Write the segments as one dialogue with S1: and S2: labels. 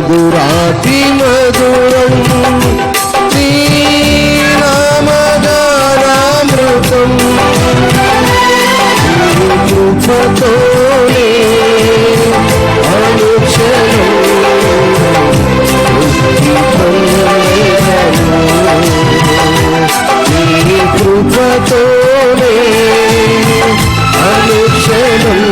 S1: మధురాతి మధురం శ్రీరామగానామృతం కృపతోనే అనుక్షణం నీ కృపతోనే అనుక్షణం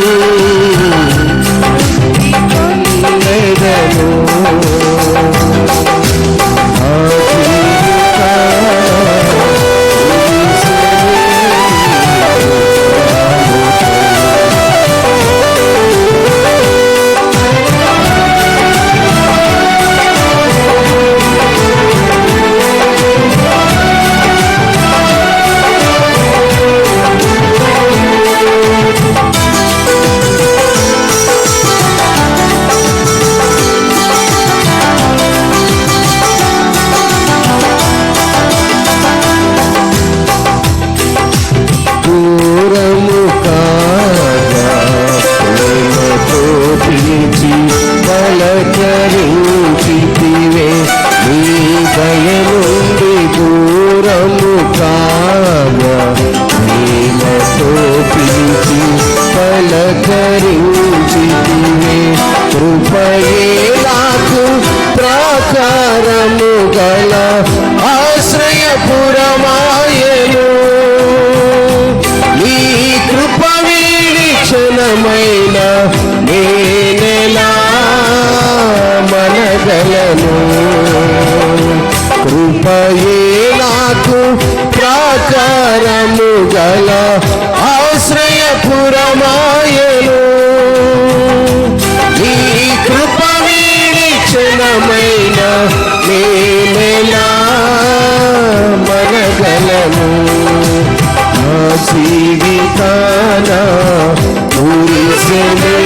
S1: పలకరించితివే నీ దయ నుండి దూరము కాగా ప్రేమతో పిలిచి పలకరించితివే కృపయే నాకు ప్రాకారము గల ఆశ్రయపురమాయను నీ కృప వీడి క్షణమైన నేనెలా మనగలను కృపయే నాకు ప్రాకారము గల ఆశ్రయపురమాయను నీ కృప వీడి క్షణమైన నేనెలా మనగలను నా జీవితాన కురిసెనే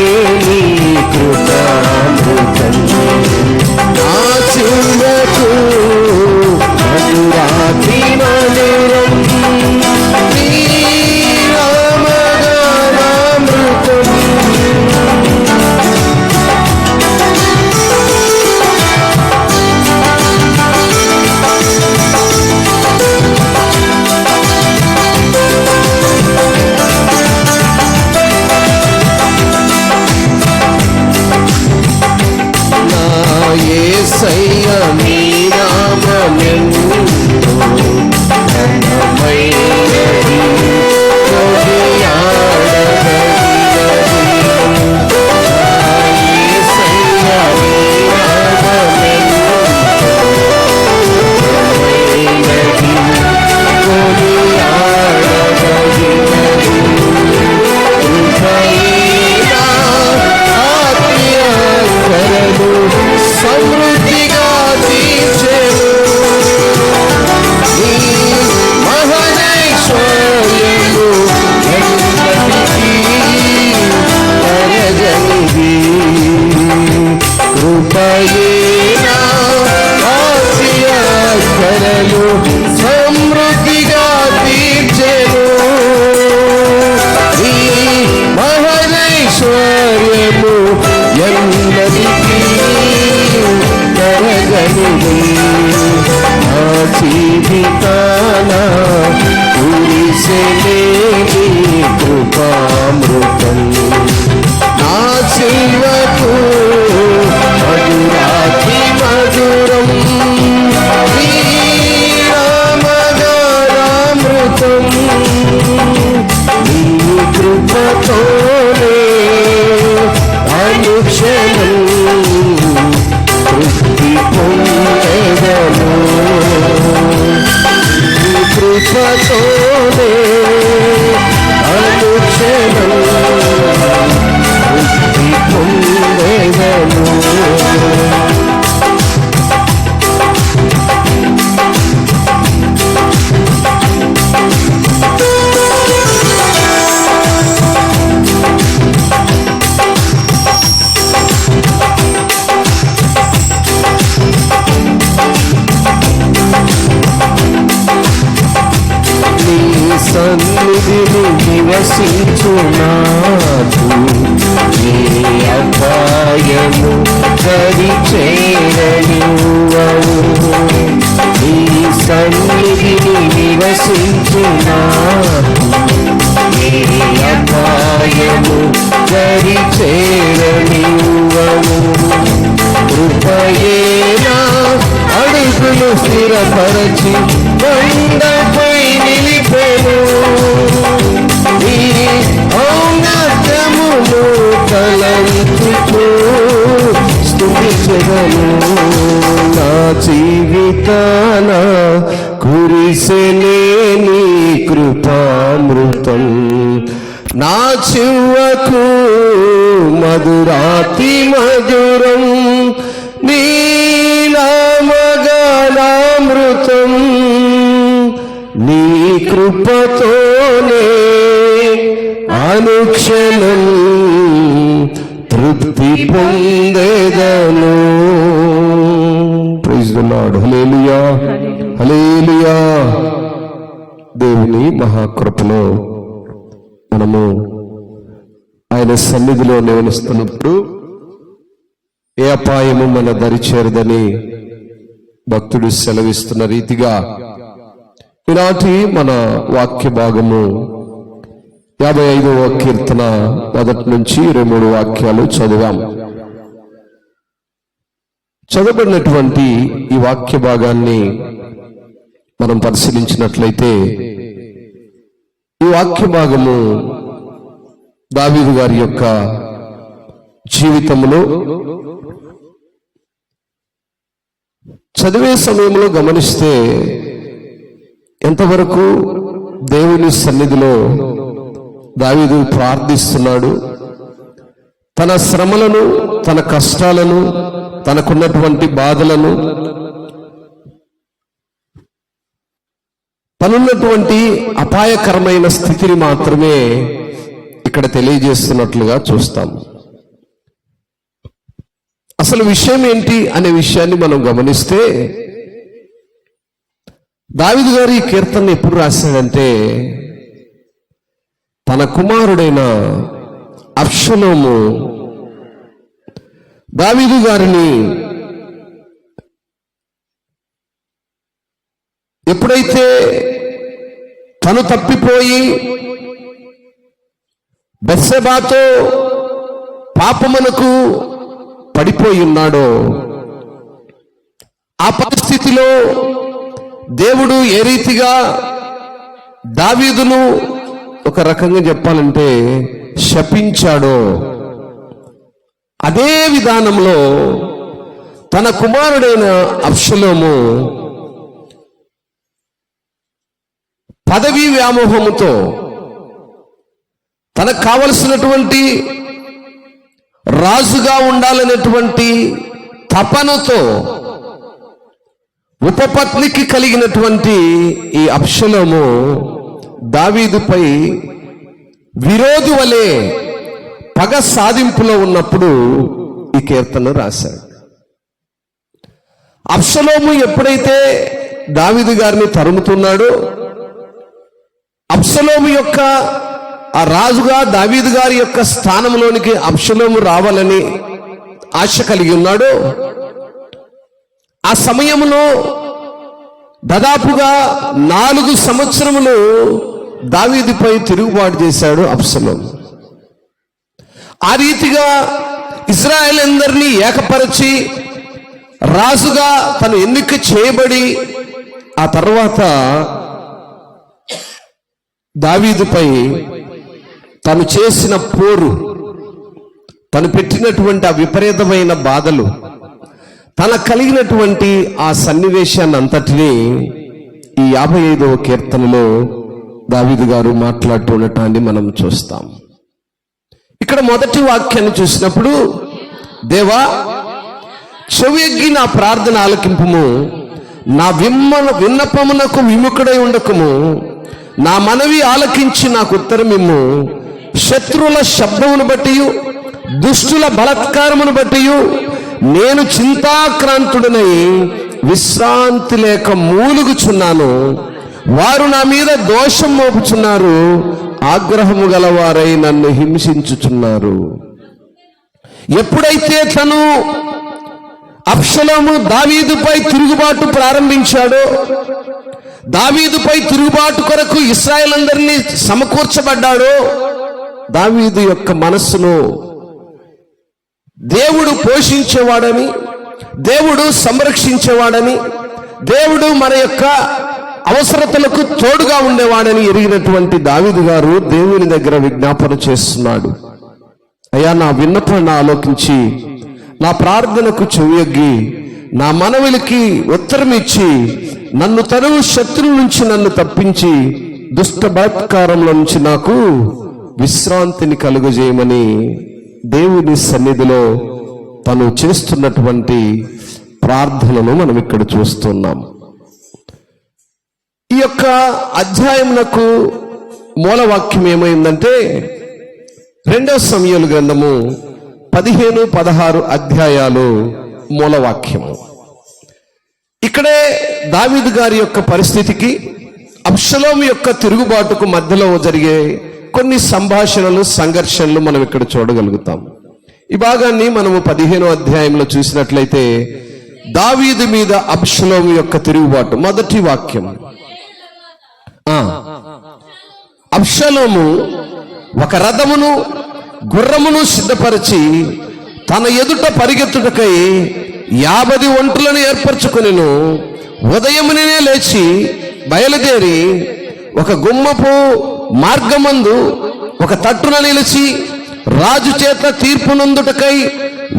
S1: నీ కృపామృతం నా చిన్నకు మధురాతి మధురం శ్రీరామగానామృతం యేసయ్య నీ నామమెంతో ఘనమైనది కొనియాడదగినది యేసయ్య నీ నామమెంతో ఘనమైనది కొనియాడదగినది కృపైనా ఆత్మీయకరము సమృద్ధిగా తీర్చెను నీ మహనైశ్వర్యము ఎన్నటికీ తరగనిది కృపయే నా ఆశ్రయకరము సమృద్ధిగా తీర్చెను నీ మహనైశ్వర్యము ఎన్నటికీ తరగనిది నా జీవితాన కురిసెనే నీ కృపామృతం నా జీవకు మధురాతి మధురం శ్రీరామగానామృతం నీ కృపతోనే అనుక్షణం తృప్తి పొందెదను కృపతోనే అనుక్షణం తృప్తి పొందెదను సన్నిధిని నివసించునాదు నీ అపాయము దరిచేరదు సన్నిధిని నివసించునా అపాయము గరి చేరనివ్వము కృపయేనా అడుగులు స్థిరపరచి కొండపై నిలిపెను నీ ఔన్నత్యమును తలంచుచు స్తుతించెదను నా జీవితాన కురిసెనే నీ కృపామృతం నా చివకు మధురాతి మధురం నీ నామగానామృతం నీ కృపతోనే అనుక్షణం తృప్తి పొందేదను. Praise the lord. Hallelujah, hallelujah. దేవుని మహాకృపలో మనము ఆయన సన్నిధిలో నివసిస్తున్నప్పుడు ఏ అపాయము మన దరి చేరదని భక్తుడు సెలవిస్తున్న రీతిగా ఈనాటి మన వాక్య భాగము 55వ కీర్తన 1 నుంచి 23 వాక్యాలు చదివాం. చదవబడినటువంటి ఈ వాక్య భాగాన్ని మనం పరిశీలించినట్లయితే ఈ వాక్య భాగము దావీదు గారి యొక్క జీవితంలో చదివే సమయంలో గమనిస్తే ఎంతవరకు దేవుని సన్నిధిలో దావీదు ప్రార్థిస్తున్నాడు, తన శ్రమలను, తన కష్టాలను, తనకున్నటువంటి బాధలను, తనున్నటువంటి అపాయకరమైన స్థితిని మాత్రమే ఇక్కడ తెలియజేస్తున్నట్లుగా చూస్తాం. అసలు విషయం ఏంటి అనే విషయాన్ని మనం గమనిస్తే దావీదు గారు ఈ కీర్తన ఎప్పుడు రాశాడంటే తన కుమారుడైన అబ్షలోము దావీదు గారిని ఎప్పుడైతే తను తప్పిపోయి బెత్షెబాతో పాపమునకు పడిపోయి ఉన్నాడో ఆ పరిస్థితిలో దేవుడు ఏ రీతిగా దావీదును ఒక రకంగా చెప్పాలంటే శపించాడో అదే విధానంలో తన కుమారుడైన అబ్షలోము పదవీ వ్యామోహముతో తనకు కావలసినటువంటి రాజుగా ఉండాలనేటువంటి తపనతో ఉపపత్నికి కలిగినటువంటి ఈ అబ్షలోము దావీదుపై విరోధి వలె పగ సాధింపులో ఉన్నప్పుడు ఈ కీర్తన రాశాడు. అబ్షలోము ఎప్పుడైతే దావీదు గారిని తరుముతున్నాడో అబ్షలోము యొక్క ఆ రాజుగా దావీదు గారి యొక్క స్థానంలోనికి అబ్షలోము రావాలని ఆశ కలిగి ఉన్నాడు. ఆ సమయంలో దాదాపుగా 4 సంవత్సరములు దావీదుపై తిరుగుబాటు చేశాడు అబ్షలోము. ఆ రీతిగా ఇశ్రాయేల్ అందరినీ ఏకపరిచి రాజుగా తను ఎన్నిక చేయబడి ఆ తర్వాత దావీదుపై తను చేసిన పోరు, తను పెట్టినటువంటి ఆ విపరీతమైన బాధలు, తన కలిగినటువంటి ఆ సన్నివేశాన్ని అంతటినీ ఈ 55వ కీర్తనలో దావీదు గారు మాట్లాడుతూ ఉండటాన్ని మనం చూస్తాం. ఇక్కడ మొదటి వాక్యాన్ని చూసినప్పుడు, దేవా చెవియగ్గి నా ప్రార్థన ఆలకింపుము, నా విన్నపమునకు విముఖుడై ఉండకము, నా మనవి ఆలకించి నాకు ఉత్తరమిమ్ము. శత్రువుల శబ్దమును బట్టి దుష్టుల బలత్కారమును బట్టి నేను చింతాక్రాంతుడనై విశ్రాంతి లేక మూలుగుచున్నాను. వారు నా మీద దోషం మోపుచున్నారు, ఆగ్రహము గలవారై నన్ను హింసించుచున్నారు. ఎప్పుడైతే తను అబ్షలోము దావీదుపై తిరుగుబాటు ప్రారంభించాడో, దావీదుపై తిరుగుబాటు కొరకు ఇశ్రాయేలందరినీ సమకూర్చబడ్డాడో, దావీదు యొక్క మనస్సును దేవుడు పోషించేవాడని, దేవుడు సంరక్షించేవాడని, దేవుడు మన యొక్క అవసరతలకు తోడుగా ఉండేవాడని ఎరిగినటువంటి దావీదు గారు దేవుని దగ్గర విజ్ఞాపన చేస్తున్నాడు. అయ్యా, నా విన్నపాన్ని ఆలోకించి, నా ప్రార్థనకు చెవియొగ్గి, నా మనవిలికి ఉత్తరం ఇచ్చి, నన్ను తరువు శత్రువు నుంచి నన్ను తప్పించి, దుష్ట బలాత్కారంలో నుంచి నాకు విశ్రాంతిని కలుగజేయమని దేవుని సన్నిధిలో తను చేస్తున్నటువంటి ప్రార్థనను మనం ఇక్కడ చూస్తున్నాం. ఈ యొక్క అధ్యాయమునకు మూలవాక్యం ఏమైందంటే 2 సమూయేలు గ్రంథము 15-16 అధ్యాయాలు మూలవాక్యము. ఇక్కడే దావీదు గారి యొక్క పరిస్థితికి అబ్షలోము యొక్క తిరుగుబాటుకు మధ్యలో జరిగే కొన్ని సంభాషణలు, సంఘర్షణలు మనం ఇక్కడ చూడగలుగుతాం. ఈ భాగాన్ని మనము 15వ అధ్యాయంలో చూసినట్లయితే దావీదు మీద అబ్షలోము యొక్క తిరుగుబాటు. మొదటి వాక్యం, అబ్షలోము ఒక రథమును గుర్రమును సిద్ధపరిచి తన ఎదుట పరిగెత్తుటకై 50 ఒంటులను ఏర్పరచుకొనెను. ఉదయమునే లేచి బయలుదేరి ఒక గుమ్మపు మార్గమందు ఒక తట్టున నిలిచి రాజు చేత తీర్పు నొందుటకై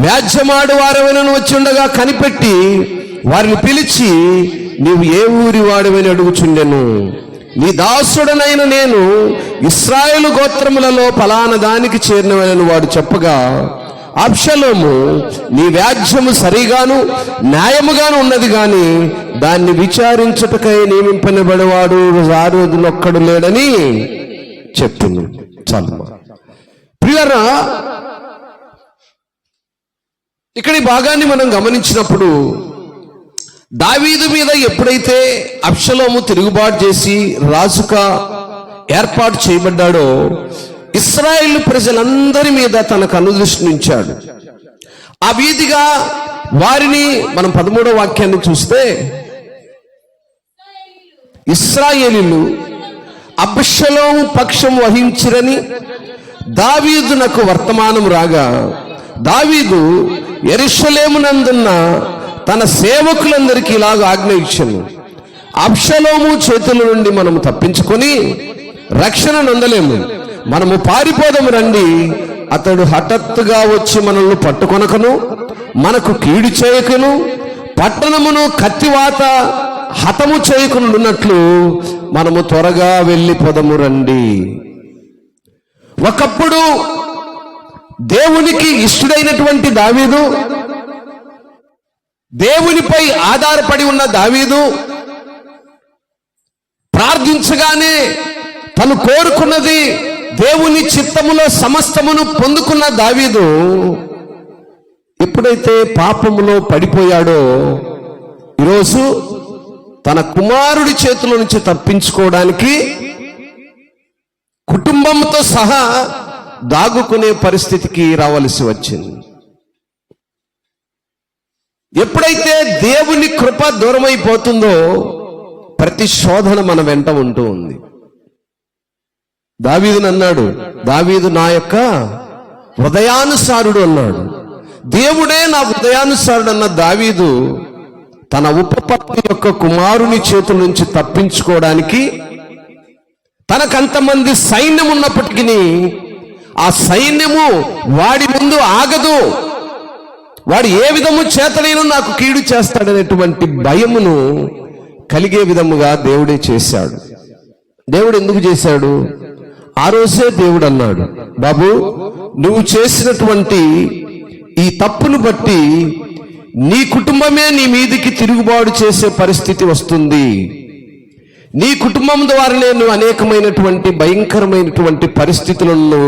S1: వ్యాజ్యమాడు వారెవరైనా వచ్చి ఉండగా కనిపెట్టి వారిని పిలిచి, నీవు ఏ ఊరి వాడవని అడుగుచుండెను. నీ దాసుడనైన నేను ఇశ్రాయేలు గోత్రములలో ఫలానా దానికి చేరినవని వాడు చెప్పగా, అబ్షలోము, నీ వ్యాజ్యము సరిగాను న్యాయముగాను ఉన్నది గాని దాన్ని విచారించుటకై నియమింపబడేవాడు రాజునొక్కడు లేడని చెప్తుంది. చాలు ప్రియులారా, ఇక్కడ ఈ భాగాన్ని మనం గమనించినప్పుడు దావీదు మీద ఎప్పుడైతే అబ్షలోము తిరుగుబాటు చేసి రాజుగా ఏర్పాటు చేయబడ్డాడో, ఇశ్రాయేలు ప్రజలందరి మీద తనకు అనుదృష్టి ఉంచాడు. ఆ వీధిగా వారిని మనం 13వ వాక్యాన్ని చూస్తే, ఇశ్రాయేలీయులు అబ్షలోము పక్షం వహించిరని దావీదునకు వర్తమానం రాగా, దావీదు యెరూషలేమునందున్న తన సేవకులందరికీ ఇలాగ ఆజ్ఞ ఇచ్చెను, అబ్షలోము చేతుల నుండి మనము తప్పించుకొని రక్షణ నొందలేము, మనము పారిపోదాము రండి. అతడు హఠాత్తుగా వచ్చి మనల్ని పట్టుకొనకను మనకు కీడు చేయకను పట్టణమును కత్తివాత హతము చేయకున్నట్లు మనము త్వరగా వెళ్ళిపోదాము రండి. ఒకప్పుడు దేవునికి ఇష్టడైనటువంటి దావీదు, దేవునిపై ఆధారపడి ఉన్న దావీదు, ప్రార్థించగానే తను కోరుకున్నది దేవుని చిత్తములో సమస్తమును పొందుకున్న దావీదు ఎప్పుడైతే పాపములో పడిపోయాడో, ఈరోజు తన కుమారుడి చేతుల నుంచి తప్పించుకోవడానికి కుటుంబంతో సహా దాగుకునే పరిస్థితికి రావలసి వచ్చింది. ఎప్పుడైతే దేవుని కృప దూరమైపోతుందో ప్రతి శోధన మన వెంట ఉంటూ ఉంది. దావీదుని అన్నాడు, దావీదు నా యొక్క హృదయానుసారుడు అన్నాడు. దేవుడే నా హృదయానుసారుడు అన్న దావీదు తన ఉపపత్ని యొక్క కుమారుని చేతుల నుంచి తప్పించుకోవడానికి తనకంతమంది సైన్యం ఉన్నప్పటికీ ఆ సైన్యము వాడి ముందు ఆగదు, వాడు ఏ విధము చేతనైనా నాకు కీడు చేస్తాడనేటువంటి భయమును కలిగే విధముగా దేవుడే చేశాడు. దేవుడు ఎందుకు చేశాడు? ఆ రోజే దేవుడు అన్నాడు, బాబు, నువ్వు చేసినటువంటి ఈ తప్పును బట్టి నీ కుటుంబమే నీ మీదికి తిరుగుబాటు చేసే పరిస్థితి వస్తుంది. నీ కుటుంబం ద్వారానే నువ్వు అనేకమైనటువంటి భయంకరమైనటువంటి పరిస్థితులను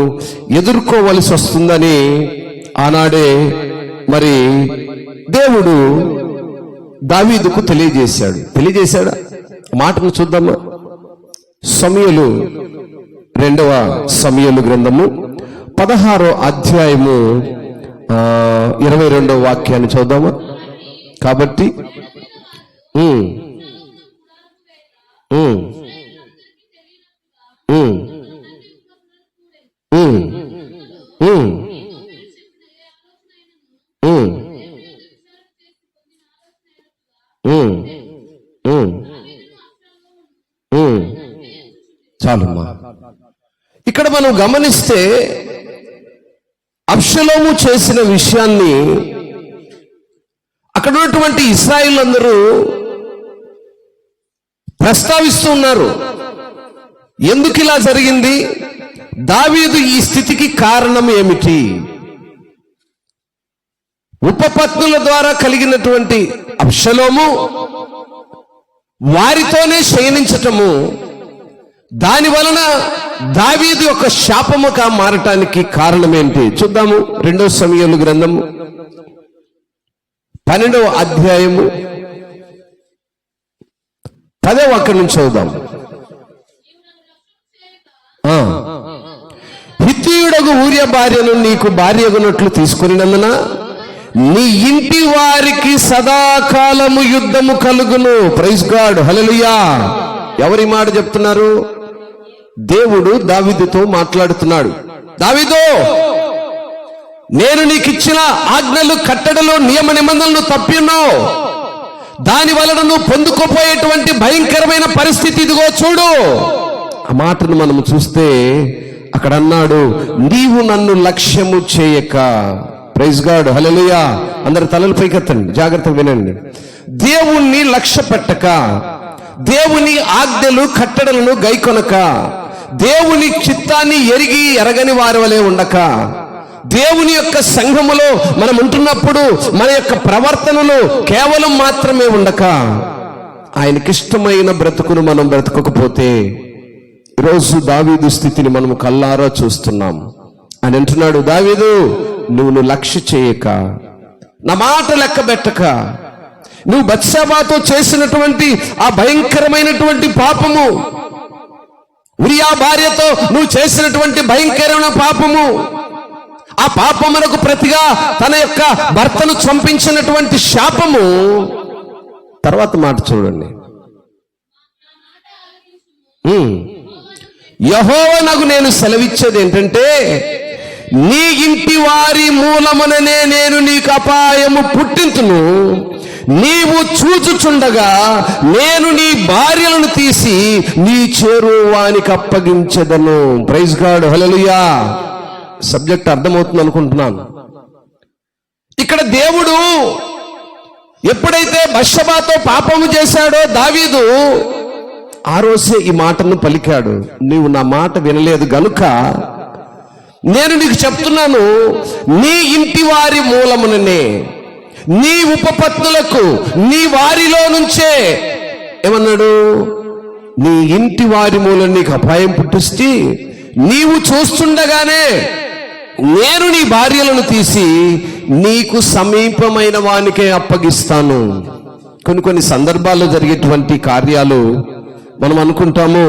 S1: ఎదుర్కోవలసి వస్తుందని ఆనాడే మరి దేవుడు దావీదుకు తెలియజేశాడా? మాటను చూద్దామా? సమూయేలు 2వ సమూయేలు గ్రంథము 16వ అధ్యాయము 22వ వాక్యాన్ని చూద్దామా? కాబట్టి చాలమ్మా. ఇక్కడ మనం గమనిస్తే అబ్షలోము చేసిన విషయాన్ని అక్కడ ఉన్నటువంటి ఇశ్రాయేలు అందరూ ప్రస్తావిస్తూ ఉన్నారు. ఎందుకు ఇలా జరిగింది? దావీదు ఈ స్థితికి కారణం ఏమిటి? ఉపపత్నుల ద్వారా కలిగినటువంటి అబ్షలోము వారితోనే శయనించటము, దాని వలన దావీదు యొక్క శాపముగా మారటానికి కారణం ఏంటి చూద్దాము. 2 సమూయేలు గ్రంథము 12వ అధ్యాయము 10వ వాక్యం నుంచి చదువుదాం. హిత్తీయుడగు ఊరియా భార్యను నీకు భార్యగునట్లు తీసుకొనినందున నీ ఇంటి వారికి సదాకాలము యుద్ధము కలుగును. ప్రైజ్ గాడ్, హల్లెలూయా. ఎవరి మాట చెప్తున్నారు? దేవుడు దావీదుతో మాట్లాడుతున్నాడు. దావీదు, నేను నీకు ఇచ్చిన ఆజ్ఞలు, కట్టడలు, నియమ నిబంధనలు తప్పి ఉన్నావు. దాని వలన నువ్వు పొందుకోపోయేటువంటి భయంకరమైన పరిస్థితి ఇదిగో చూడు. ఆ మాటను మనం చూస్తే అక్కడ అన్నాడు, నీవు నన్ను లక్ష్యము చేయక. ప్రైజ్ గాడ్, హల్లెలూయా. అందరి తలలు పైకెత్తండి, జాగ్రత్తగా వినండి. దేవుణ్ణి లక్ష్య పెట్టక, దేవుని ఆజ్ఞలు కట్టడలను గైకొనక, దేవుని చిత్తాన్ని ఎరగని వారి వలె ఉండక, దేవుని యొక్క సంఘములో మనం ఉంటున్నప్పుడు మన యొక్క ప్రవర్తనలు కేవలం మాత్రమే ఉండక, ఆయనకిష్టమైన బ్రతుకును మనం బ్రతకకపోతే ఈరోజు దావీదు స్థితిని మనం కల్లారా చూస్తున్నాం. అని అంటున్నాడు, దావీదు నువ్వు లక్ష్య చేయక, నా మాట లెక్క పెట్టక, నువ్వు బత్షెబాతో చేసినటువంటి ఆ భయంకరమైనటువంటి పాపము, ఉరియా భార్యతో నువ్వు చేసినటువంటి భయంకరమైన పాపము, ఆ పాపమునకు ప్రతిగా తన యొక్క భర్తను చంపించినటువంటి శాపము. తర్వాత మాట చూడండి, యెహోవానగు నేను సెలవిచ్చేది ఏంటంటే, నీ ఇంటి వారి మూలముననే నేను నీకు అపాయము పుట్టింతును. నీవు చూచుచుండగా నేను నీ భార్యలను తీసి నీ చేరువానికి అప్పగించెదను. ప్రైజ్ గాడ్, హల్లెలూయా. సబ్జెక్ట్ అర్థమవుతుంది అనుకుంటున్నాను. ఇక్కడ దేవుడు ఎప్పుడైతే బత్షెబాతో పాపము చేశాడో దావీదు, ఆ రోజే ఈ మాటను పలికాడు, నీవు నా మాట వినలేదు గనుక నేను నీకు చెప్తున్నాను, నీ ఇంటి వారి మూలముననే, నీ ఉపపత్నులకు, నీ వారిలో నుంచే ఏమన్నాడు, నీ ఇంటి వారి మూలం నీకు అపాయం పుట్టిస్తే నీవు చూస్తుండగానే నేను నీ భార్యలను తీసి నీకు సమీపమైన వానికే అప్పగిస్తాను. కొన్ని సందర్భాల్లో జరిగేటువంటి కార్యాలు మనం అనుకుంటాము,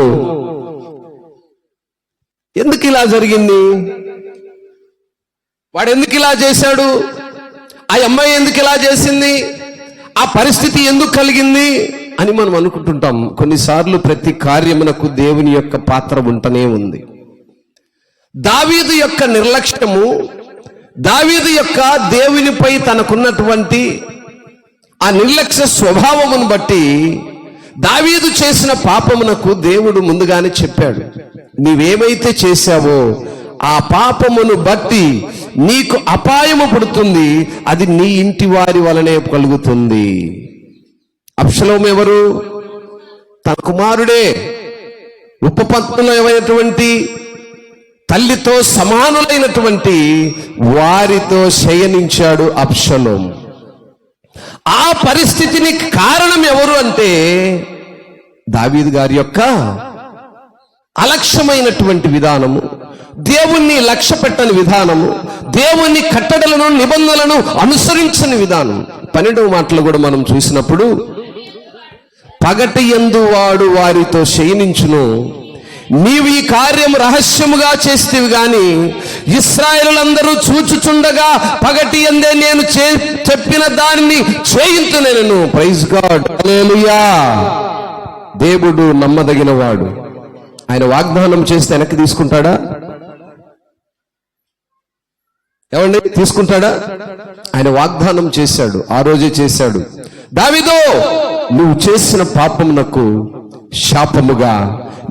S1: ఎందుకు ఇలా జరిగింది, వాడు ఎందుకు ఇలా చేశాడు, ఆ అమ్మాయి ఎందుకు ఇలా చేసింది, ఆ పరిస్థితి ఎందుకు కలిగింది అని మనం అనుకుంటుంటాం. కొన్నిసార్లు ప్రతి కార్యమునకు దేవుని యొక్క పాత్ర ఉంటనే ఉంది. దావీదు యొక్క నిర్లక్ష్యము, దావీదు యొక్క దేవునిపై తనకున్నటువంటి ఆ నిర్లక్ష్య స్వభావమును బట్టి దావీదు చేసిన పాపమునకు దేవుడు ముందుగానే చెప్పాడు, నీవేమైతే చేశావో ఆ పాపమును బట్టి నీకు అపాయము పడుతుంది, అది నీ ఇంటి వారి వలనే కలుగుతుంది. అబ్షలోము ఎవరు? తన కుమారుడే, ఉపపత్నులైనటువంటి తల్లితో సమానులైనటువంటి వారితో శయనించాడు అబ్షలోము. ఆ పరిస్థితిని కారణం ఎవరు అంటే దావీదు గారి యొక్క అలక్ష్యమైనటువంటి విధానము, దేవుణ్ణి లక్ష్య పెట్టని విధానము, దేవుని కట్టడలను నిబంధనలను అనుసరించని విధానం. 12వ మాటలు కూడా మనం చూసినప్పుడు, పగటి యందు వాడు వారితో శయనించును, నీవు ఈ కార్యం రహస్యముగా చేస్తేవి గాని ఇశ్రాయేలులందరూ చూచుచుండగా పగటి యందే నేను చెప్పిన దానిని చేయించునేను. ప్రైజ్ గాడ్, హల్లెలూయా. దేవుడు నమ్మదగిన వాడు. ఆయన వాగ్దానం చేస్తే వెనక్కి తీసుకుంటాడా? ఏమండి, తీసుకుంటాడా? ఆయన వాగ్దానం చేశాడు, ఆ రోజే చేశాడు. దావీదు, నువ్వు చేసిన పాపమునకు శాపముగా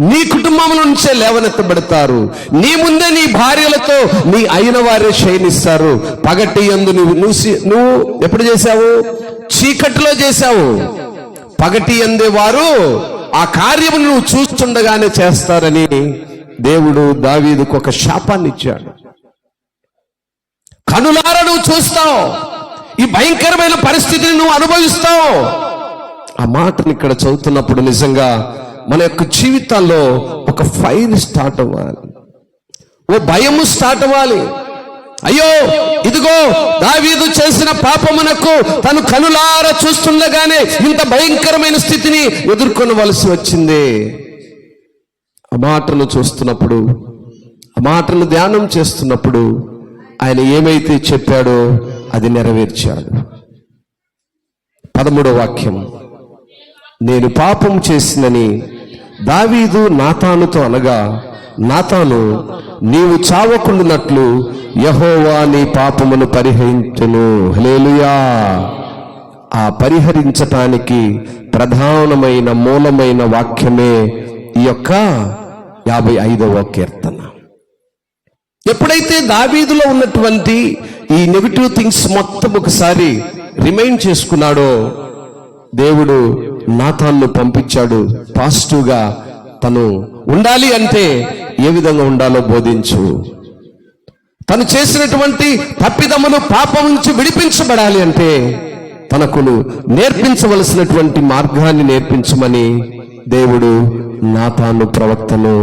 S1: నీ కుటుంబం నుంచే లేవనెత్తబడతారు. నీ ముందే నీ భార్యలతో నీ అయిన వారే శయనిస్తారు. పగటి యందు నువ్వు ఎప్పుడు చేశావు? చీకటిలో చేశావు. పగటి యందే వారు ఆ కార్యము నువ్వు చూస్తుండగానే చేస్తారని దేవుడు దావీదుకు ఒక శాపాన్ని ఇచ్చాడు. కనులారా నువ్వు చూస్తావు, ఈ భయంకరమైన పరిస్థితిని నువ్వు అనుభవిస్తావు. ఆ మాటను ఇక్కడ చదువుతున్నప్పుడు నిజంగా మన యొక్క జీవితాల్లో ఒక ఫైర్ స్టార్ట్ అవ్వాలి, ఓ భయము స్టార్ట్ అవ్వాలి. అయ్యో, ఇదిగో దావీదు చేసిన పాపమునకు తను కనులారా చూస్తుండగానే ఇంత భయంకరమైన స్థితిని ఎదుర్కొనవలసి వచ్చింది. ఆ మాటను చూస్తున్నప్పుడు, ఆ మాటను ధ్యానం చేస్తున్నప్పుడు ఆయన ఏమైతే చెప్పాడో అది నెరవేర్చాడు. 13వ వాక్యం, నేను పాపం చేసినని దావీదు నాతానుతో అనగా, నాతాను, నీవు చావకుండునట్లు యెహోవా నీ పాపమును పరిహరించును. హల్లెలూయా. ఆ పరిహరించటానికి ప్రధానమైన మూలమైన వాక్యమే ఈ యొక్క 55వ కీర్తన. ఎప్పుడైతే దావీదులో ఉన్నటువంటి ఈ నెగటివ్ థింగ్స్ మొత్తం ఒకసారి రిమైండ్ చేసుకున్నాడో, దేవుడు నాతాన్ను పంపించాడు. పాజిటివ్గా తను ఉండాలి అంటే ఏ విధంగా ఉండాలో బోధించు, తను చేసినటువంటి తప్పిదములు పాపం నుంచి విడిపించబడాలి అంటే తనకు నేర్పించవలసినటువంటి మార్గాన్ని నేర్పించమని దేవుడు నాతాను ప్రవక్తను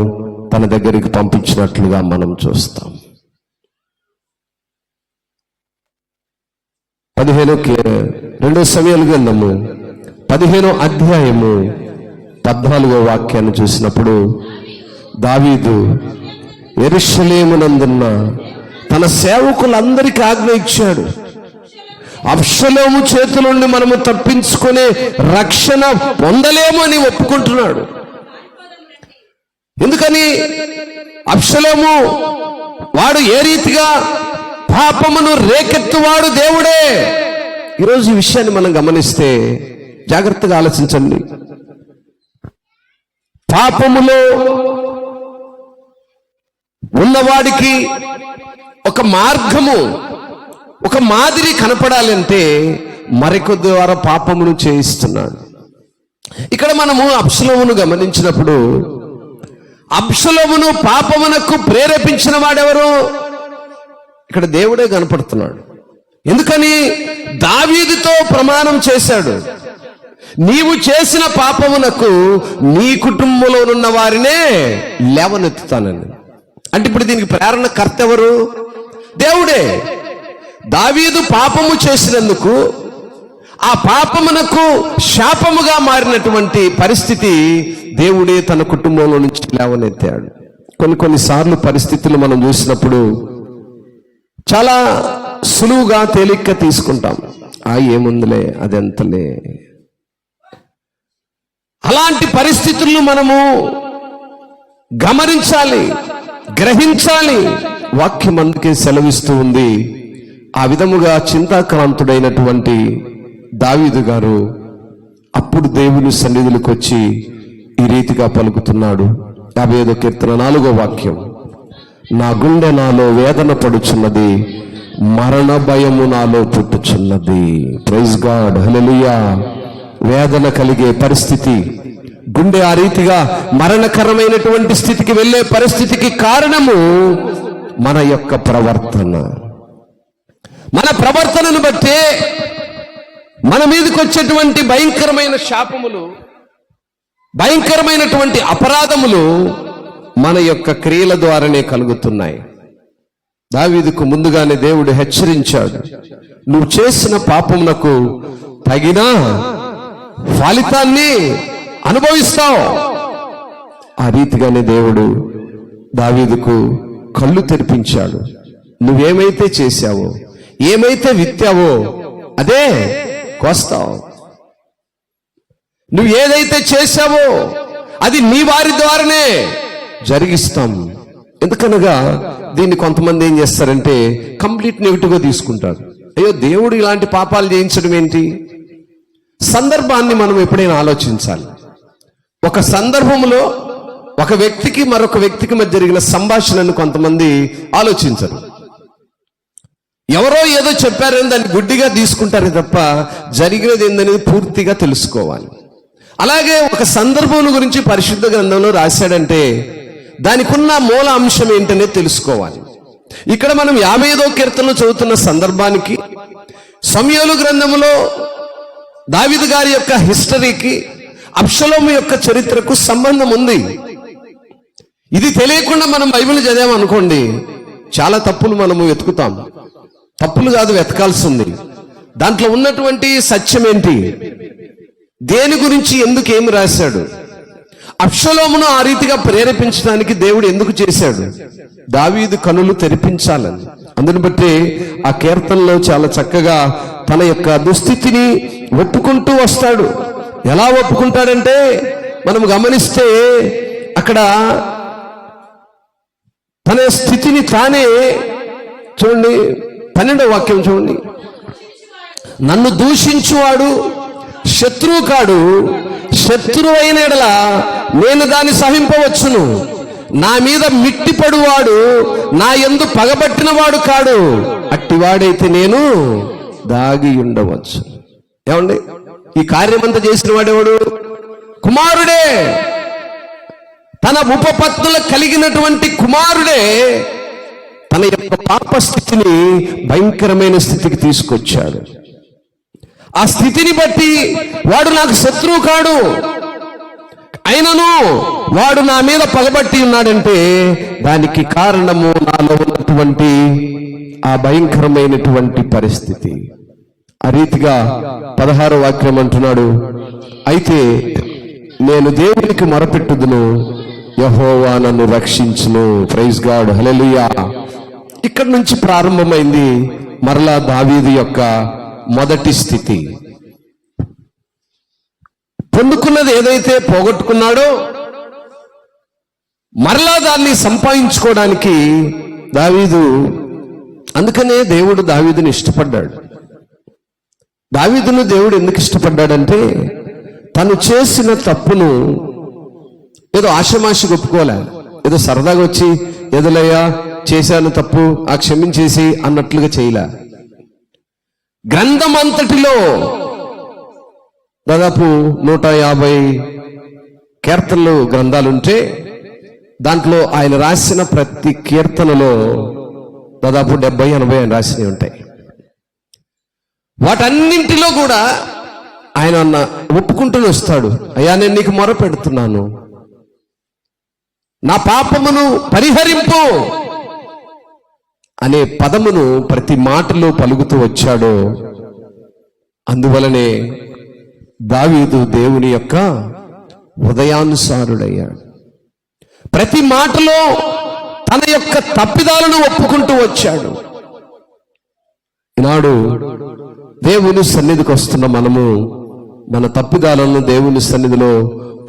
S1: తన దగ్గరికి పంపించినట్లుగా మనం చూస్తాం. 2 సమూయేలు గ్రంథము 15వ అధ్యాయము 14వ వాక్యాన్ని చూసినప్పుడు, దావీదు యెరూషలేమునందున్న తన సేవకులందరికీ ఆజ్ఞ ఇచ్చాడు. అబ్షలోము చేతుల నుండి మనము తప్పించుకునే రక్షణ పొందలేము అని ఒప్పుకుంటున్నాడు. ఎందుకని? అబ్షలోము వాడు ఏ రీతిగా పాపమును రేకెత్తువాడు దేవుడే. ఈరోజు ఈ విషయాన్ని మనం గమనిస్తే జాగ్రత్తగా ఆలోచించండి. పాపములో ఉన్నవాడికి ఒక మార్గము, ఒక మాదిరి కనపడాలి అంటే మరికొద్ది ద్వారా పాపమును చేయిస్తున్నాడు. ఇక్కడ మనము అబ్షలోమును గమనించినప్పుడు, అబ్షలోమును పాపమునకు ప్రేరేపించిన వాడెవరు? ఇక్కడ దేవుడే కనపడుతున్నాడు. ఎందుకని? దావీదుతో ప్రమాణం చేశాడు, నీవు చేసిన పాపమునకు నీ కుటుంబంలో ఉన్న వారినే లేవనెత్తుతానని. అంటే ఇప్పుడు దీనికి ప్రేరణకర్త ఎవరు? దేవుడే. దావీదు పాపము చేసినందుకు ఆ పాపమునకు శాపముగా మారినటువంటి పరిస్థితి దేవుడే తన కుటుంబంలో నుంచి లేవనెత్తాడు. కొన్నిసార్లు పరిస్థితులు మనం చూసినప్పుడు చాలా సులువుగా తేలిగ్గా తీసుకుంటాం. ఏముందిలే, అదెంతలే. అలాంటి పరిస్థితులను మనము గమనించాలి, గ్రహించాలి. వాక్యం అందుకే సెలవిస్తూ ఉంది. ఆ విధముగా చింతాక్రాంతుడైనటువంటి దావీదు గారు అప్పుడు దేవుని సన్నిధులకు వచ్చి ఈ రీతిగా పలుకుతున్నాడు. 55వ కీర్తన 4వ వాక్యం, నా గుండె నాలో వేదన పడుచున్నది, మరణ భయము నాలో పుట్టుచున్నది. ప్రైజ్ గాడ్, హల్లెలూయా. వేదన కలిగే పరిస్థితి, గుండె ఆ రీతిగా మరణకరమైనటువంటి స్థితికి వెళ్ళే పరిస్థితికి కారణము మన యొక్క ప్రవర్తన. మన ప్రవర్తనను బట్టే మన మీదకి వచ్చేటువంటి భయంకరమైన శాపములు, భయంకరమైనటువంటి అపరాధములు మన యొక్క క్రియల ద్వారానే కలుగుతున్నాయి. దావీదుకు ముందుగానే దేవుడు హెచ్చరించాడు, నువ్వు చేసిన పాపమునకు తగిన ఫలితాన్ని అనుభవిస్తావు. ఆ రీతిగానే దేవుడు దావీదుకు కళ్ళు తెరిపించాడు. నువ్వేమైతే చేశావో, ఏమైతే విత్తావో అదే కోస్తావు. నువ్వు ఏదైతే చేశావో అది నీ వారి ద్వారానే జరిగిస్తాం. ఎందుకనగా దీన్ని కొంతమంది ఏం చేస్తారంటే కంప్లీట్ నెగిటివ్గా తీసుకుంటారు. అయ్యో, దేవుడు ఇలాంటి పాపాలు చేయించడం ఏంటి? సందర్భాన్ని మనం ఎప్పుడైనా ఆలోచించాలి. ఒక సందర్భంలో ఒక వ్యక్తికి మరొక వ్యక్తికి మధ్య జరిగిన సంభాషణను కొంతమంది ఆలోచించరు. ఎవరో ఏదో చెప్పారని దాన్ని గుడ్డిగా తీసుకుంటారు తప్ప జరిగినది ఏందనేది పూర్తిగా తెలుసుకోవాలి. అలాగే ఒక సందర్భం గురించి పరిశుద్ధ గ్రంథంలో రాశాడంటే దానికి ఉన్న మూల అంశం ఏంటనేది తెలుసుకోవాలి. ఇక్కడ మనం 55వ కీర్తనలో చదువుతున్న సందర్భానికి సమూయేలు గ్రంథంలో దావీదు గారి యొక్క హిస్టరీకి అబ్షలోము యొక్క చరిత్రకు సంబంధం ఉంది. ఇది తెలియకుండా మనం బైబిల్ చదివామనుకోండి, చాలా తప్పులు మనము వెతుకుతాం. తప్పులు కాదు వెతకాల్సింది, దాంట్లో ఉన్నటువంటి సత్యం ఏంటి, దేని గురించి, ఎందుకు, ఏమి రాశాడు. అబ్షలోమును ఆ రీతిగా ప్రేరేపించడానికి దేవుడు ఎందుకు చేశాడు? దావీదు కనులు తెరిపించాలని. అందుని బట్టి ఆ కీర్తనలో చాలా చక్కగా తన యొక్క దుస్థితిని ఒప్పుకుంటూ వస్తాడు. ఎలా ఒప్పుకుంటాడంటే మనం గమనిస్తే అక్కడ తన స్థితిని తానే చూడండి, 12వ వాక్యం చూడండి. నన్ను దూషించువాడు శత్రువు కాడు, శత్రువు అయిన ఎడల నేను దాన్ని సహింపవచ్చును. నా మీద మిట్టిపడువాడు నా యందు పగబట్టిన వాడు కాడు, అట్టివాడైతే నేను దాగి ఉండవచ్చు. ఏమండి, ఈ కార్యమంతా చేసిన వాడేవాడు? కుమారుడే. తన ఉపపత్నులకు కలిగినటువంటి కుమారుడే తన యొక్క పాప స్థితిని భయంకరమైన స్థితికి తీసుకొచ్చాడు. ఆ స్థితిని బట్టి వాడు నాకు శత్రువు కాడు, అయినను వాడు నా మీద పగబట్టి ఉన్నాడంటే దానికి కారణము నాలో ఉన్నటువంటి ఆ భయంకరమైనటువంటి పరిస్థితి. ఆ రీతిగా 16వ వాక్యం అంటున్నాడు, అయితే నేను దేవునికి మొరపెట్టుదును, యెహోవా నన్ను రక్షించును. ప్రైజ్ గాడ్, హల్లెలూయా. ఇక్కడ నుంచి ప్రారంభమైంది మరలా దావీదు యొక్క మొదటి స్థితి. పొందుకున్నది ఏదైతే పోగొట్టుకున్నాడో మరలా దాన్ని సంపాదించుకోవడానికి దావీదు, అందుకనే దేవుడు దావీదుని ఇష్టపడ్డాడు. దావీదును దేవుడు ఎందుకు ఇష్టపడ్డాడంటే తను చేసిన తప్పును ఏదో ఆషమాషి ఒప్పుకోలే, ఏదో సరదాగా వచ్చి ఎదులయ్యా చేశాను తప్పు, ఆ క్షమించేసి అన్నట్లుగా చేయలే. గ్రంథం అంతటిలో దాదాపు 150 కీర్తనలు గ్రంథాలుంటే దాంట్లో ఆయన రాసిన ప్రతి కీర్తనలో దాదాపు 70-80 ఆయన రాసినవి ఉంటాయి. వాటన్నింటిలో కూడా ఆయన ఒప్పుకుంటూ వస్తాడు, అయ్యా నేను నీకు మొర పెడుతున్నాను, నా పాపమును పరిహరింపు అనే పదమును ప్రతి మాటలో పలుకుతూ వచ్చాడో అందువలనే దావీదు దేవుని యొక్క హృదయానుసారుడయ్యాడు. ప్రతి మాటలో తన యొక్క తప్పిదాలను ఒప్పుకుంటూ వచ్చాడు. ఈనాడు దేవుని సన్నిధికి వస్తున్న మనము మన తప్పిదాలను దేవుని సన్నిధిలో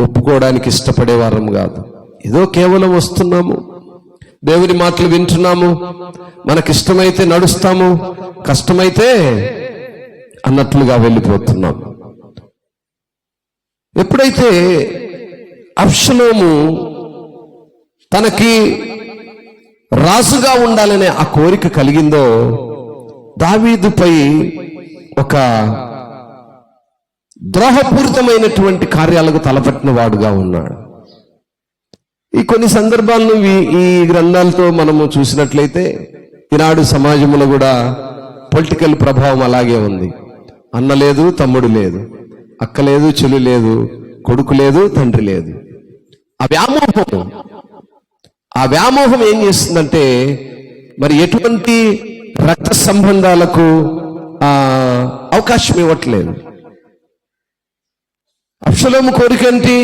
S1: ఒప్పుకోవడానికి ఇష్టపడేవారం కాదు. ఏదో కేవలం వస్తున్నాము, దేవుని మాటలు వింటున్నాము, మనకిష్టమైతే నడుస్తాము, కష్టమైతే అన్నట్లుగా వెళ్ళిపోతున్నాము. ఎప్పుడైతే అబ్షలోము తనకి రాజుగా ఉండాలనే ఆ కోరిక కలిగిందో దావీదుపై ఒక ద్రోహపూరితమైనటువంటి కార్యాలకు తలపట్టిన వాడుగా ఉన్నాడు. ఈ కొన్ని సందర్భాలను ఈ గ్రంథాలతో మనము చూసినట్లయితే ఈనాడు సమాజంలో కూడా పొలిటికల్ ప్రభావం అలాగే ఉంది. అన్న లేదు, తమ్ముడు లేదు, అక్క లేదు, చెల్లి లేదు, కొడుకు లేదు, తండ్రి లేదు. ఆ వ్యామోహం ఏం చేస్తుందంటే మరి ఎటువంటి రక్త సంబంధాలకు అవకాశం ఇవ్వట్లేదు. అబ్షలోము కోరిక ఏంటి?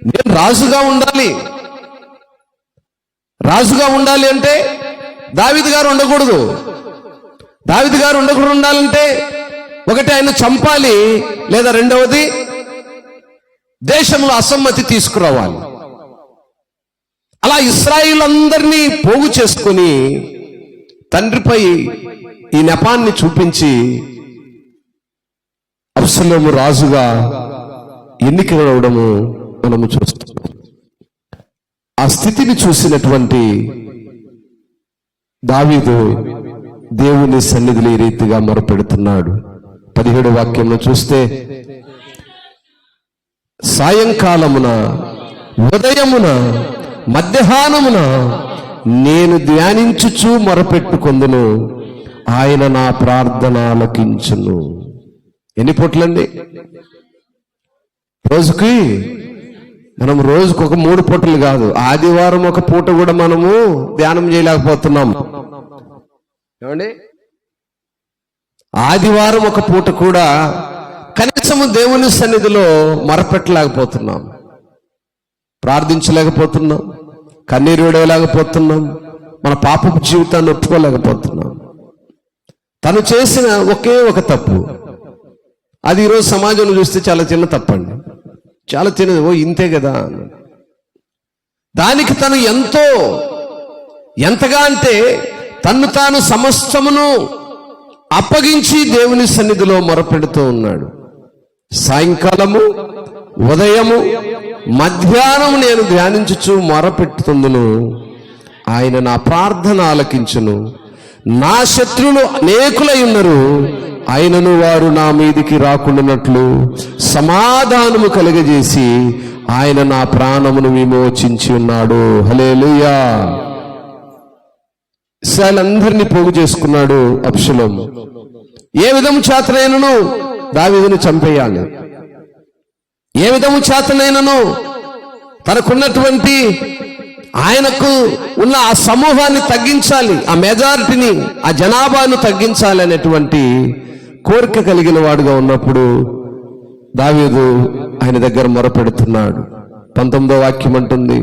S1: నేను రాజుగా ఉండాలి. రాజుగా ఉండాలి అంటే దావీదు గారు ఉండకూడదు. దావీదు గారు ఉండకూడదు ఉండాలంటే ఒకటి ఆయన చంపాలి, లేదా రెండవది దేశంలో అసమ్మతి తీసుకురావాలి. అలా ఇశ్రాయేలు అందరినీ పోగు చేసుకుని తండ్రిపై ఈ నెపాన్ని చూపించి అబ్షలోము రాజుగా ఎన్నికవడము మనము చూస్తున్నాం. ఆ స్థితిని చూసినటువంటి దావీదు దేవుని సన్నిధిలో ఈ రీతిగా మొరపెడుతున్నాడు. 17వ వాక్యంలో చూస్తే, సాయంకాలమున, ఉదయమున, మధ్యాహ్నమున నేను ధ్యానించుచు మొరపెట్టుకొందును, ఆయన నా ప్రార్థన ఆలకించును. ఎన్ని పూటలండి? రోజుకి మనం రోజుకు ఒక 3 పూటలు కాదు, ఆదివారం ఒక పూట కూడా మనము ధ్యానం చేయలేకపోతున్నాం. ఏమండి? ఆదివారం ఒక పూట కూడా కనీసము దేవుని సన్నిధిలో మొరపెట్టలేకపోతున్నాం, ప్రార్థించలేకపోతున్నాం, కన్నీరు విడవలేకపోతున్నాం, మన పాపపు జీవితాన్ని ఒప్పుకోలేకపోతున్నాం. తను చేసిన ఒకే ఒక తప్పు, అది ఈరోజు సమాజంలో చూస్తే చాలా చిన్న తప్పండి, చాలా చిన్నది. ఓ ఇంతే కదా. దానికి తను ఎంతగా అంటే తన్ను తాను సమస్తమును అప్పగించి దేవుని సన్నిధిలో మొరపెడుతూ ఉన్నాడు. సాయంకాలము, ఉదయము, మధ్యాహ్నము నేను ధ్యానించుచు మొరపెట్టుతుందును, ఆయన నా ప్రార్థన ఆలకించును. నా శత్రువులు అనేకులై ఉన్నారు, ఆయనను వారు నా మీదికి రాకుండానట్లు సమాధానము కలుగజేసి ఆయన నా ప్రాణమును విమోచించి ఉన్నాడు. హల్లెలూయా. ఇశ్రాయేలందరినీ పోగు చేసుకున్నాడు అబ్షలోము. ఏ విధము చేతనైనను దావీదును చంపేయాలి, ఏ విధము చేతనైనను తనకున్నటువంటి ఆయనకు ఉన్న ఆ సమూహాన్ని తగ్గించాలి, ఆ మెజారిటీని, ఆ జనాభాను తగ్గించాలి అనేటువంటి కోరిక కలిగిన వాడుగా ఉన్నప్పుడు దావీదు ఆయన దగ్గర మొరపెడుతున్నాడు. 19వ వాక్యం అంటుంది,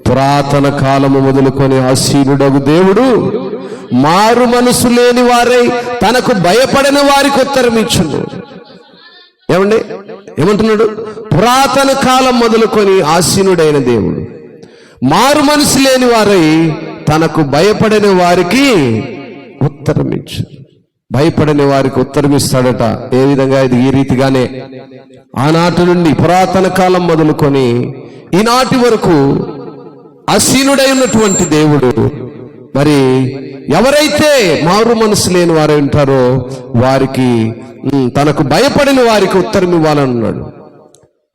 S1: పురాతన కాలము మొదలుకొని ఆసీనుడగు దేవుడు మారు మనసు లేని వారై తనకు భయపడిన వారికి ఉత్తరం ఇచ్చును. ఏమండి? ఏమంటున్నాడు? పురాతన కాలం మొదలుకొని ఆసీనుడైన దేవుడు మారు మనసు లేని వారై తనకు భయపడిన వారికి ఉత్తరం ఇచ్చు. భయపడని వారికి ఉత్తరం ఇస్తాడట. ఏ విధంగా? ఇది ఈ రీతిగానే ఆనాటి నుండి పురాతన కాలం మొదలుకొని ఈనాటి వరకు అసీనుడై ఉన్నటువంటి దేవుడు మరి ఎవరైతే మారు మనసు లేని వారు ఉంటారో వారికి తనకు భయపడిన వారికి ఉత్తరం ఇవ్వాలన్నాడు.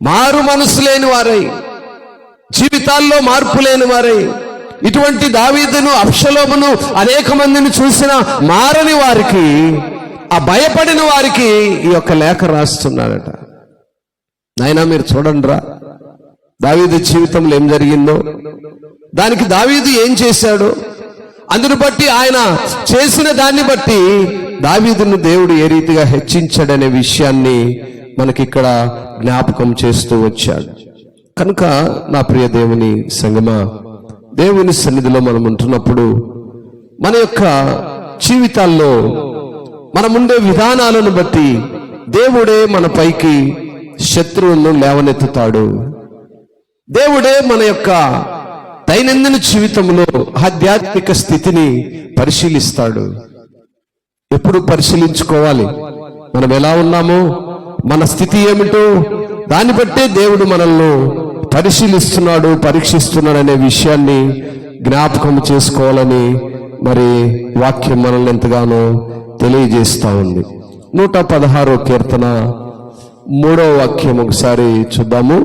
S1: మారు మనసు లేని వారై, జీవితాల్లో మార్పు లేని వారై, ఇటువంటి దావీదును, అబ్షలోమును అనేక మందిని చూసిన మారని వారికి, ఆ భయపడిన వారికి ఈ యొక్క లేఖ రాస్తున్నాడట. నాయనా మీరు చూడండిరా, దావీదు జీవితంలో ఏం జరిగిందో, దానికి దావీదు ఏం చేశాడో, అందును బట్టి ఆయన చేసిన దాన్ని బట్టి దావీదును దేవుడు ఏ రీతిగా హెచ్చించాడనే విషయాన్ని మనకిక్కడ జ్ఞాపకం చేస్తూ వచ్చాడు. కనుక నా ప్రియ దేవుని సంగమా, దేవుని సన్నిధిలో మనం ఉంటున్నప్పుడు మన యొక్క జీవితాల్లో మనముండే విధానాలను బట్టి దేవుడే మన పైకి శత్రువులను లేవనెత్తుతాడు. దేవుడే మన యొక్క దైనందిన జీవితంలో ఆధ్యాత్మిక స్థితిని పరిశీలిస్తాడు. ఎప్పుడు పరిశీలించుకోవాలి మనం ఎలా ఉన్నామో, మన స్థితి ఏమిటో దాన్ని బట్టే దేవుడు మనల్ని పరిశీలిస్తున్నాడు, పరీక్షిస్తున్నాడు అనే విషయాన్ని జ్ఞాపకం చేసుకోవాలని మరి వాక్యం మనల్ని ఎంతగానో తెలియజేస్తా ఉంది. 116వ కీర్తన 3వ వాక్యం ఒకసారి చూద్దాము.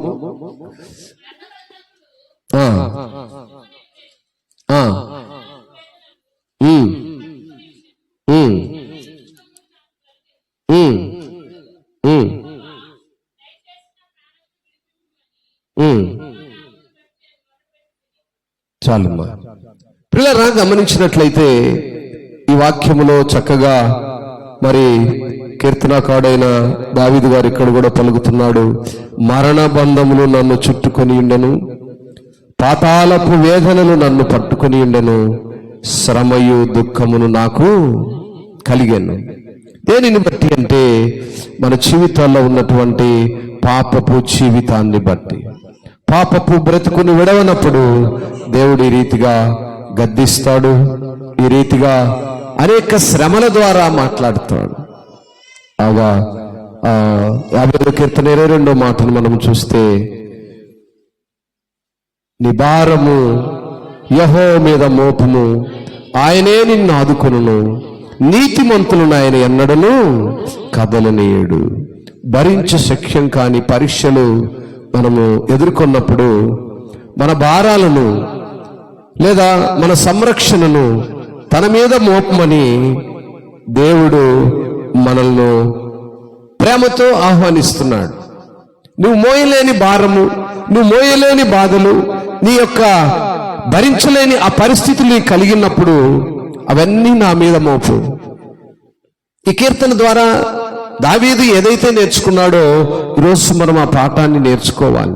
S1: చాలమ్మా. పిల్లరా, గమనించినట్లయితే ఈ వాక్యములో చక్కగా మరి కీర్తనకాడైన దావీదు గారు ఇక్కడ కూడా పలుకుతున్నాడు. మరణ బంధములు నన్ను చుట్టుకొని ఉండెను, పాతాళపు వేదనలు నన్ను పట్టుకొని ఉండెను, శ్రమయు దుఃఖమును నాకు కలిగాను. దేనిని బట్టి అంటే మన జీవితాల్లో ఉన్నటువంటి పాపపు జీవితాన్ని బట్టి. పాపపు బ్రతుకుని విడవనప్పుడు దేవుడు ఈ రీతిగా గద్దిస్తాడు, ఈ రీతిగా అనేక శ్రమల ద్వారా మాట్లాడుతాడు. అవా 50వ కీర్తన 22వ మాటను మనం చూస్తే, నీ భారము యెహోవా మీద మోపుము, ఆయనే నిన్ను ఆదుకొనును, నీతిమంతులను ఆయన ఎన్నడను కదలనీయడు. భరించే శక్యం కాని పరీక్షలు మనము ఎదుర్కొన్నప్పుడు మన భారాలను లేదా మన సంరక్షణను తన మీద మోపమని దేవుడు మనల్ని ప్రేమతో ఆహ్వానిస్తున్నాడు. నువ్వు మోయలేని భారము, నువ్వు మోయలేని బాధలు, నీ యొక్క భరించలేని ఆ పరిస్థితులు కలిగినప్పుడు అవన్నీ నా మీద మోపు. ఈ కీర్తన ద్వారా దావీదు ఏదైతే నేర్చుకున్నాడో ఈరోజు మనం ఆ పాఠాన్ని నేర్చుకోవాలి.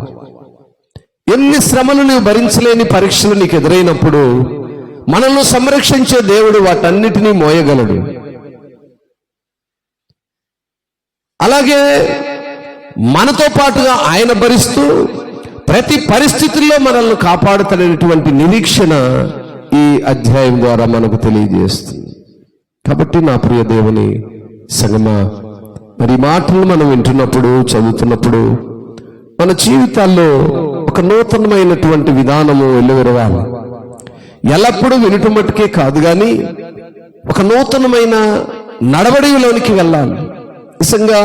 S1: ఎన్ని శ్రమలు నువ్వు భరించలేని పరీక్షలు నీకు ఎదురైనప్పుడు మనల్ని సంరక్షించే దేవుడు వాటన్నిటినీ మోయగలడు. అలాగే మనతో పాటుగా ఆయన భరిస్తూ ప్రతి పరిస్థితుల్లో మనల్ని కాపాడుతున్నటువంటి నిరీక్షణ ఈ అధ్యాయం ద్వారా మనకు తెలియజేస్తుంది. కాబట్టి నా ప్రియ దేవుని సంగమా, మరి మాటలు మనం వింటున్నప్పుడు, చదువుతున్నప్పుడు మన జీవితాల్లో ఒక నూతనమైనటువంటి విధానము వెలువరవాలి. ఎల్లప్పుడూ వినటం మట్టుకే కాదు, కానీ ఒక నూతనమైన నడవడిలోనికి వెళ్ళాలి. నిజంగా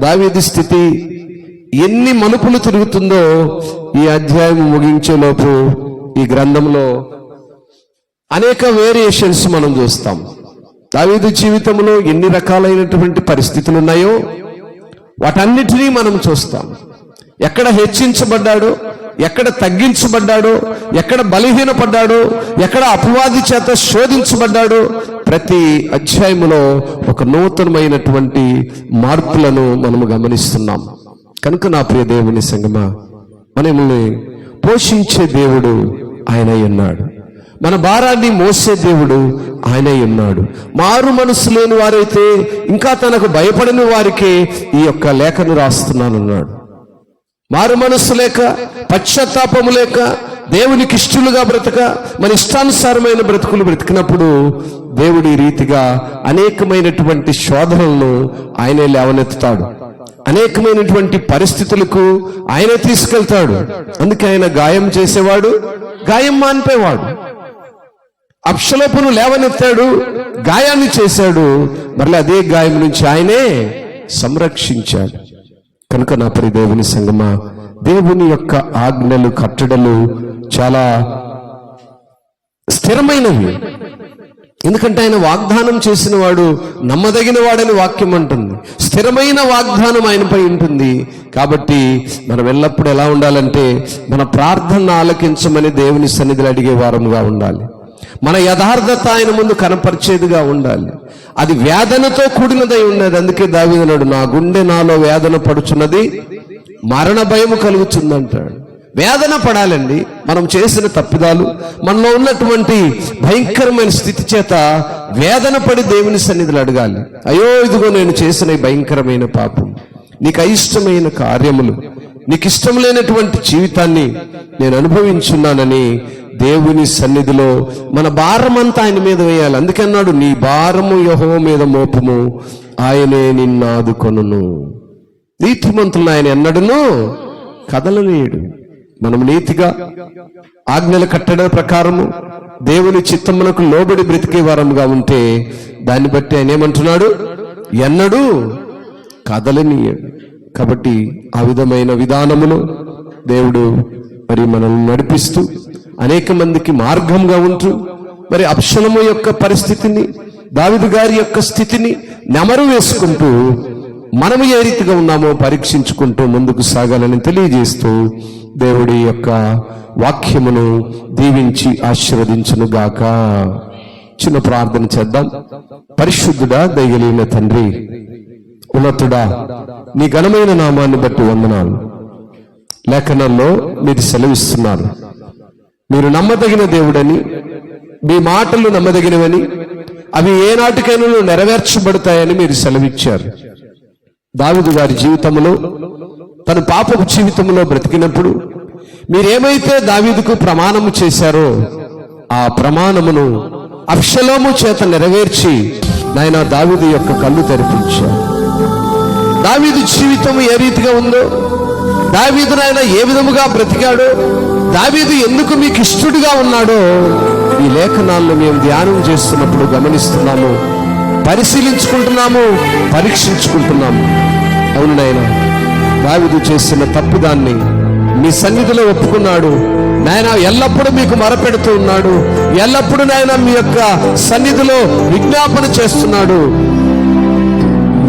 S1: దావీదు స్థితి ఎన్ని మలుపులు తిరుగుతుందో ఈ అధ్యాయం ముగించేలోపు ఈ గ్రంథంలో అనేక వేరియేషన్స్ మనం చూస్తాం. దావీదు జీవితంలో ఎన్ని రకాలైనటువంటి పరిస్థితులు ఉన్నాయో వాటన్నిటినీ మనం చూస్తాం. ఎక్కడ హెచ్చించబడ్డాడో, ఎక్కడ తగ్గించబడ్డాడో, ఎక్కడ బలహీనపడ్డాడో, ఎక్కడ అపవాది చేత శోధించబడ్డాడో ప్రతి అధ్యాయములో ఒక నూతనమైనటువంటి మార్పులను మనము గమనిస్తున్నాం. కనుక నా ప్రియ దేవుని సంగమా, మనల్ని పోషించే దేవుడు ఆయన ఉన్నాడు. మన భారాన్ని మోసే దేవుడు ఆయనే ఉన్నాడు. మారు మనసు లేని వారైతే ఇంకా తనకు భయపడని వారికి ఈ యొక్క లేఖను రాస్తున్నానన్నాడు. మారు మనస్సు లేక, పశ్చాత్తాపము లేక, దేవునికి ఇష్టలుగా బ్రతక, మన ఇష్టానుసారమైన బ్రతుకులు బ్రతికినప్పుడు దేవుడు ఈ రీతిగా అనేకమైనటువంటి శోధనలను ఆయనే లేవనెత్తుతాడు. అనేకమైనటువంటి పరిస్థితులకు ఆయనే తీసుకెళ్తాడు. అందుకే ఆయన గాయం చేసేవాడు, గాయం మాన్పేవాడు. అబ్షలోమును లేవనెత్తాడు, గాయాన్ని చేశాడు, మరలా అదే గాయం నుంచి ఆయనే సంరక్షించాడు. కనుక నా ప్రియ దేవుని సంగమా, దేవుని యొక్క ఆజ్ఞలు, కట్టడలు చాలా స్థిరమైనవి. ఎందుకంటే ఆయన వాగ్దానం చేసిన వాడు నమ్మదగిన వాడని వాక్యం అంటుంది. స్థిరమైన వాగ్దానం ఆయనపై ఉంటుంది. కాబట్టి మనం ఎల్లప్పుడూ ఎలా ఉండాలంటే మన ప్రార్థన ఆలకించమని దేవుని సన్నిధిలో అడిగే వారముగా ఉండాలి. మన యథార్థత ఆయన ముందు కనపరిచేదిగా ఉండాలి. అది వేదనతో కూడినదై ఉన్నది. అందుకే దావీదు అన్నాడు, నా గుండె నాలో వేదన పడుచున్నది, మరణ భయము కలుగుతుందంటాడు. వేదన పడాలండి. మనం చేసిన తప్పిదాలు, మనలో ఉన్నటువంటి భయంకరమైన స్థితి చేత వేదన పడి దేవుని సన్నిధిలో అడగాలి. అయ్యో, ఇదిగో నేను చేసిన భయంకరమైన పాపం, నీకు అయిష్టమైన కార్యములు, నీకు ఇష్టం లేనటువంటి జీవితాన్ని నేను అనుభవించున్నానని దేవుని సన్నిధిలో మన భారమంతా ఆయన మీద వేయాలి. అందుకన్నాడు, నీ భారము యెహోవా మీద మోపుము, ఆయనే నిన్ను ఆదుకొనును. నీతిమంతులను ఆయన ఎన్నడూను కదలనీయడు. మనం నీతిగా ఆజ్ఞల కట్టడ ప్రకారము దేవుని చిత్తమునకు లోబడి బ్రతికే వారముగా ఉంటే దాన్ని బట్టి ఆయన ఏమంటున్నాడు, ఎన్నడూ కదలనీయడు. కాబట్టి ఆ విధమైన విధానములో దేవుడు మరి మనల్ని నడిపిస్తూ అనేక మందికి మార్గంగా ఉంటూ, మరి అబ్షలోము యొక్క పరిస్థితిని, దావీదు గారి యొక్క స్థితిని నెమరు వేసుకుంటూ మనము ఏ రీతిగా ఉన్నామో పరీక్షించుకుంటూ ముందుకు సాగాలని తెలియజేస్తూ దేవుడి యొక్క వాక్యమును దీవించి ఆశీర్వదించునుగాక. చిన్న ప్రార్థన చేద్దాం. పరిశుద్ధుడా, దయగలిగిన తండ్రి, ఉన్నతుడా, నీ ఘనమైన నామాన్ని బట్టి వందనాలు. లేఖనంలో మీరు సెలవిస్తున్నారు, మీరు నమ్మదగిన దేవుడని, మీ మాటలు నమ్మదగినవని, అవి ఏనాటికైనా నెరవేర్చబడతాయని మీరు సెలవిచ్చారు. దావీదు గారి జీవితంలో, తన పాపపు జీవితంలో బ్రతికినప్పుడు మీరేమైతే దావీదుకు ప్రమాణము చేశారో ఆ ప్రమాణమును అబ్షలోము చేత నెరవేర్చి నాయన దావీదు యొక్క కళ్ళు తెరిపించారు. దావీదు జీవితం ఏ రీతిగా ఉందో, దావీదు నాయన ఏ విధముగా బ్రతికాడో, దావీదు ఎందుకు మీకు ఇష్టడుగా ఉన్నాడో ఈ లేఖనాలను మేము ధ్యానం చేస్తున్నప్పుడు గమనిస్తున్నాము, పరిశీలించుకుంటున్నాము, పరీక్షించుకుంటున్నాము. అవును నాయన, దావీదు చేసిన తప్పుదాన్ని మీ సన్నిధిలో ఒప్పుకున్నాడు నాయన. ఎల్లప్పుడూ మీకు మొరపెడుతూ ఉన్నాడు, ఎల్లప్పుడూ నాయన మీ యొక్క సన్నిధిలో విజ్ఞాపన చేస్తున్నాడు,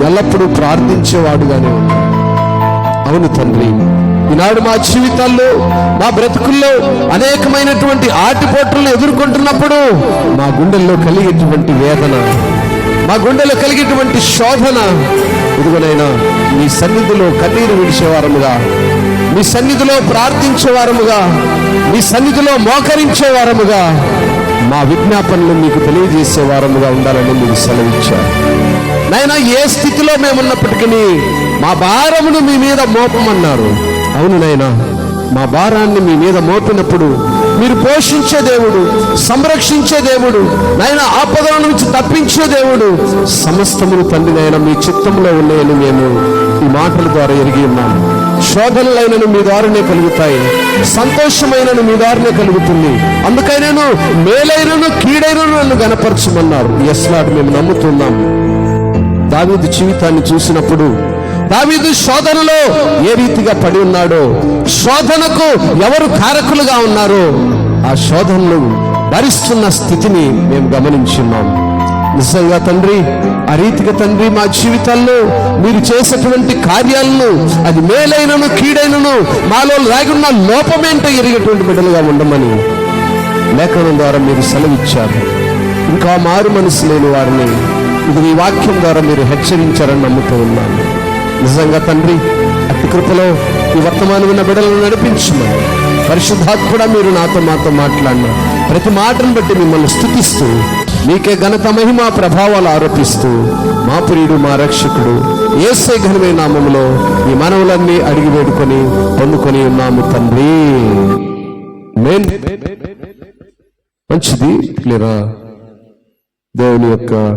S1: ఎల్లప్పుడూ ప్రార్థించేవాడుగానే ఉన్నాడు. అవును తండ్రి, ఈనాడు మా జీవితాల్లో, మా బ్రతుకుల్లో అనేకమైనటువంటి ఆటిపోట్లను ఎదుర్కొంటున్నప్పుడు మా గుండెల్లో కలిగేటువంటి వేదన, మా గుండెలో కలిగేటువంటి శోధన, ఇదిగోనైనా మీ సన్నిధిలో కన్నీరు విడిచేవారముగా, మీ సన్నిధిలో ప్రార్థించేవారముగా, మీ సన్నిధిలో మోకరించేవారముగా, మా విజ్ఞాపనలు మీకు తెలియజేసేవారముగా ఉండాలని మీరు సెలవిచ్చారు నాయన. ఏ స్థితిలో మేమున్నప్పటికీ మా భారమును మీ మీద మోపమన్నారు. అవును నాయన, మా భారాన్ని మీ మీద మోపినప్పుడు మీరు పోషించే దేవుడు, సంరక్షించే దేవుడు నాయన, ఆపదల నుంచి తప్పించే దేవుడు, సమస్తమును తండ్రి నాయన మీ చిత్తంలో ఉన్నాయని మేము ఈ మాటల ద్వారా ఎరిగి ఉన్నాము. శోధనలైనను మీ ద్వారానే కలుగుతాయి, సంతోషమైనను మీ ద్వారానే కలుగుతుంది. అందుకైనను మేలైనను కీడైనను నన్ను గణపరచమన్నారు. ఎస్ లార్డ్, మేము నమ్ముతున్నాము. దావీదు జీవితాన్ని చూసినప్పుడు దావీదు శోధనలో ఏ రీతిగా పడి ఉన్నాడో, శోధనకు ఎవరు కారకులుగా ఉన్నారో ఆ శోధనలు భరిస్తున్న స్థితిని మేము గమనించున్నాం. నిజంగా తండ్రి, ఆ రీతిగా తండ్రి మా జీవితాల్లో మీరు చేసేటువంటి కార్యాలను అది మేలైనను కీడైనను మాలో రాగున్న లోపమేంటో ఎరిగేటువంటి బిడ్డలుగా ఉండమని లేఖనం ద్వారా మీరు సెలవిచ్చారు. ఇంకా మారు మనసు లేని వారిని ఇది ఈ వాక్యం ద్వారా మీరు హెచ్చరించారని నమ్ముతూ ఉన్నాను. నిజంగా తండ్రి, అతి కృపలో ఈ వర్తమానం ఉన్న బిడ్డలను నడిపించమని పరిశుద్ధాత్ముడా మీరు నాతో మాతో మాట్లాడిన ప్రతి మాటను బట్టి మిమ్మల్ని స్తుతిస్తూ మీకే ఘనత మహిమ ప్రభావాలు ఆరోపిస్తూ మా ప్రియుడు మా రక్షకుడు యేసే ఘనమైన నామములో ఈ మనవులన్నీ అడిగి వేడుకొని పొందుకొని ఉన్నాము తండ్రి. మంచిది. క్లియరా? దేవుని యొక్క